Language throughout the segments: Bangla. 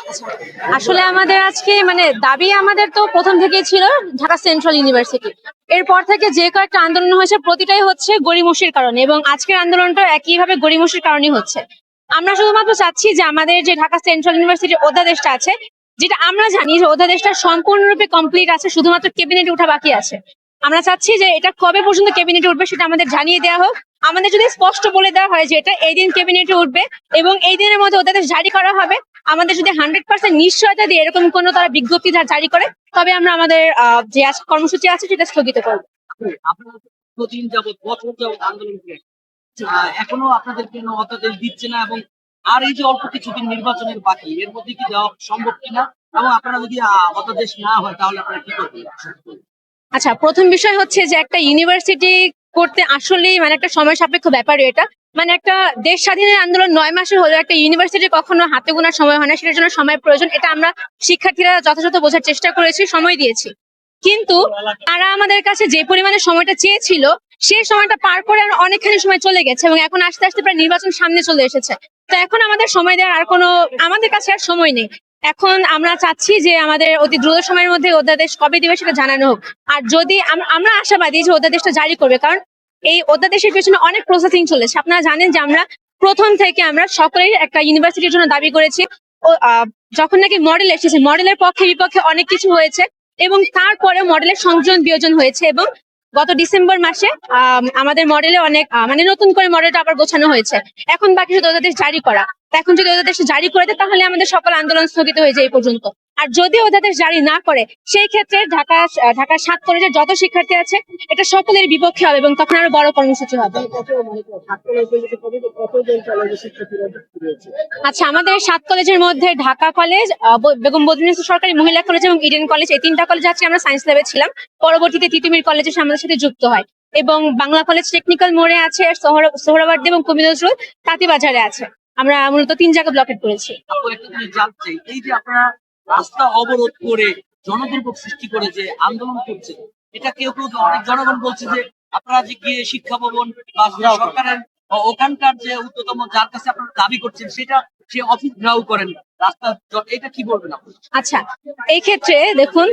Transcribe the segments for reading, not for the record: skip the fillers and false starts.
আচ্ছা, আসলে আমাদের আজকে দাবি আমাদের তো প্রথম থেকেই ছিল ঢাকা সেন্ট্রাল ইউনিভার্সিটি। এরপর থেকে যে কয়েকটা আন্দোলন হয়েছে প্রতিটাই হচ্ছে গড়িমসির কারণে, এবং আজকের আন্দোলনটা একইভাবে গড়িমসির কারণেই হচ্ছে। আমরা শুধুমাত্র চাচ্ছি যে আমাদের যে ঢাকা সেন্ট্রাল ইউনিভার্সিটির অধ্যাদেশটা আছে, যেটা আমরা জানি যে অধ্যাদেশটা সম্পূর্ণরূপে কমপ্লিট আছে, শুধুমাত্র ক্যাবিনেটে ওঠা বাকি আছে। আমরা চাচ্ছি যে এটা কবে পর্যন্ত ক্যাবিনেটে উঠবে সেটা আমাদের জানিয়ে দেওয়া হোক। আমাদের যদি স্পষ্ট বলে দেওয়া হয় যে এটা এই দিন ক্যাবিনেটে উঠবে এবং এই দিনের মধ্যে অধ্যাদেশ জারি করা হবে, আমাদের যদি 100% নিশ্চয়তা দিয়ে এরকম কোনো তারা বিজ্ঞপ্তি জারি করে, তবে আমরা আমাদের যে আজকে কর্মসূচি আছে সেটা স্থগিত করবো। আপনারা প্রতিদিন যাবত বছর যাবত আন্দোলন করে এখনো আপনাদের কেন অধ্যাদেশ দিচ্ছে না, এবং আর এই যে অল্প কিছুদিন নির্বাচনের বাকি, এর মধ্যে কি দেওয়া সম্ভব কিনা, এবং আপনারা যদি অধ্যাদেশ না হয় তাহলে আপনারা কি করবেন? আচ্ছা, প্রথম বিষয় হচ্ছে যে একটা ইউনিভার্সিটি করতে আসলেই একটা সময় সাপেক্ষ ব্যাপার। এটা একটা দেশ স্বাধীনের আন্দোলন 9 মাসের হলেও একটা ইউনিভার্সিটি কখনো হাতে গোনার সময় হয় না, সেটার জন্য সময় প্রয়োজন। এটা আমরা শিক্ষার্থীরা যথাযথ বোঝার চেষ্টা করেছি, সময় দিয়েছি। কিন্তু তারা আমাদের কাছে যে পরিমাণে সময়টা চেয়েছিল, সেই সময়টা পার করে আর অনেকখানি সময় চলে গেছে এবং এখন আস্তে আস্তে প্রায় নির্বাচন সামনে চলে এসেছে। তো এখন আমাদের সময় দেওয়ার আর আমাদের কাছে আর সময় নেই। এখন আমরা চাচ্ছি যে আমাদের অতি দ্রুত সময়ের মধ্যে অধ্যাদেশ কবে দিবে সেটা জানানো হোক। আর যদি আমরা আশাবাদী যে অধ্যাদেশটা জারি করবে, কারণ এই অধ্যাদেশের পেছনে অনেক প্রসেসিং চলেছে। আপনারা জানেন যে আমরা প্রথম থেকে আমরা সকলেই একটা ইউনিভার্সিটির জন্য দাবি করেছি। যখন নাকি মডেল এসেছে, মডেলের পক্ষে বিপক্ষে অনেক কিছু হয়েছে এবং তারপরে মডেলের সংযোজন বিয়োজন হয়েছে, এবং গত ডিসেম্বর মাসে আমাদের মডেলে অনেক নতুন করে মডেলটা আবার গোছানো হয়েছে। এখন বাকি শুধু অধ্যাদেশ জারি করা। এখন যদি অধ্যাদেশ জারি করে দেয় তাহলে আমাদের সকল আন্দোলন স্থগিত হয়ে যায় এই পর্যন্ত। আর যদি অধ্যাদেশ জারি না করে, সেই ক্ষেত্রে ঢাকার 7 কলেজের যত শিক্ষার্থী আছে এটা সকলের বিপক্ষে হবে এবং তখন আরো বড় কর্মসূচি হবে। আচ্ছা, আমাদের 7 কলেজের মধ্যে ঢাকা কলেজ, বেগম বদরুন্নেসা সরকারি মহিলা কলেজ এবং ইডেন কলেজ, এই 3টা কলেজ আছে। আমরা সায়েন্স ল্যাবে ছিলাম, পরবর্তীতে তিতুমির কলেজ এসে আমাদের সাথে যুক্ত হয়। এবং বাংলা কলেজ টেকনিক্যাল মোড়ে আছে, সোহরাওয়ার্দী এবং কবি নজরুল তাঁতিবাজারে আছে। আমরা মূলত 3 জায়গা ব্লকেট করেছি। আপু, একটা জিনিস জানতে চাই, এই যে আপনারা রাস্তা অবরোধ করে জনদুর্ভোগ সৃষ্টি করে যে আন্দোলন করছে, এটা কেউ কেউ অনেক জনগণ বলছে যে আপনারা যে গিয়ে শিক্ষা ভবন বা সরকারের ওখানকার যে ঊর্ধ্বতম যার কাছে আপনারা দাবি করছেন সেটা সে অফিস ঘেরাও করেন রাস্তা, এটা কি বলবেন আপনি? আচ্ছা, এই ক্ষেত্রে দেখুন,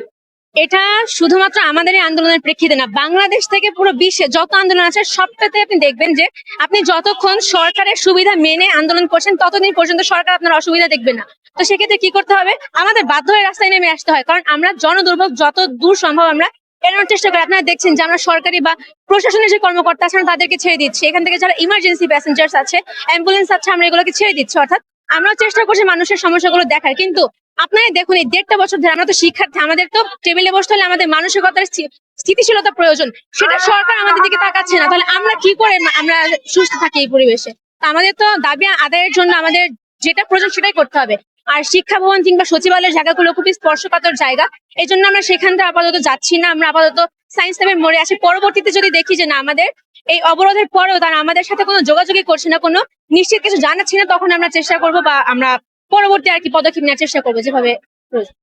এটা শুধুমাত্র আমাদের এই আন্দোলনের প্রেক্ষিতে না, বাংলাদেশ থেকে পুরো বিশ্বে যত আন্দোলন আছে সবটাতে আপনি দেখবেন যে আপনি যতক্ষণ সরকারের সুবিধা মেনে আন্দোলন করছেন ততদিন পর্যন্ত সরকার আপনার অসুবিধা দেখবে না। তো সেক্ষেত্রে কি করতে হবে, আমাদের বাধ্য হয়ে রাস্তায় নেমে আসতে হয়, কারণ আমরা জনদুর্ভোগ যত দূর সম্ভব আমরা এড়ানোর চেষ্টা করি। আপনারা দেখছেন যে আমরা সরকারি বা প্রশাসনের যে কর্মকর্তা আছেন তাদেরকে ছেড়ে দিচ্ছি, এখান থেকে যারা ইমার্জেন্সি প্যাসেঞ্জার্স আছে, অ্যাম্বুলেন্স আছে, আমরা এগুলোকে ছেড়ে দিচ্ছি। অর্থাৎ আমরা চেষ্টা করছি মানুষের সমস্যাগুলো দেখার। কিন্তু আপনারা দেখুন, এই 1.5টা বছর ধরে আমরা তো শিক্ষার্থী, আমাদের তো টেবিলে বসতে হলে আমাদের মানসিকতার স্থিতিশীলতা প্রয়োজন, সেটা সরকার আমাদের দিকে তাকাচ্ছে না। তাহলে আমরা কি করে আমরা সুস্থ থাকি এই পরিবেশে? আমাদের তো দাবি আদায়ের জন্য আমাদের যেটা প্রয়োজন সেটাই করতে হবে। আর শিক্ষা ভবন কিংবা সচিবালয়ের জায়গাগুলো খুবই স্পর্শকাতর জায়গা, এই জন্য আমরা সেখানটা আপাতত যাচ্ছি না। আমরা আপাতত সায়েন্স ল্যাবের মোড়ে আছি। পরবর্তীতে যদি দেখি যে না, আমাদের এই অবরোধের পরেও তারা আমাদের সাথে কোনো যোগাযোগই করছে না, কোনো নিশ্চিত কিছু জানাচ্ছি না, তখন আমরা চেষ্টা করবো বা আমরা পরবর্তী আর কি পদক্ষেপ নেওয়ার চেষ্টা করবো যেভাবে প্রয়োজন।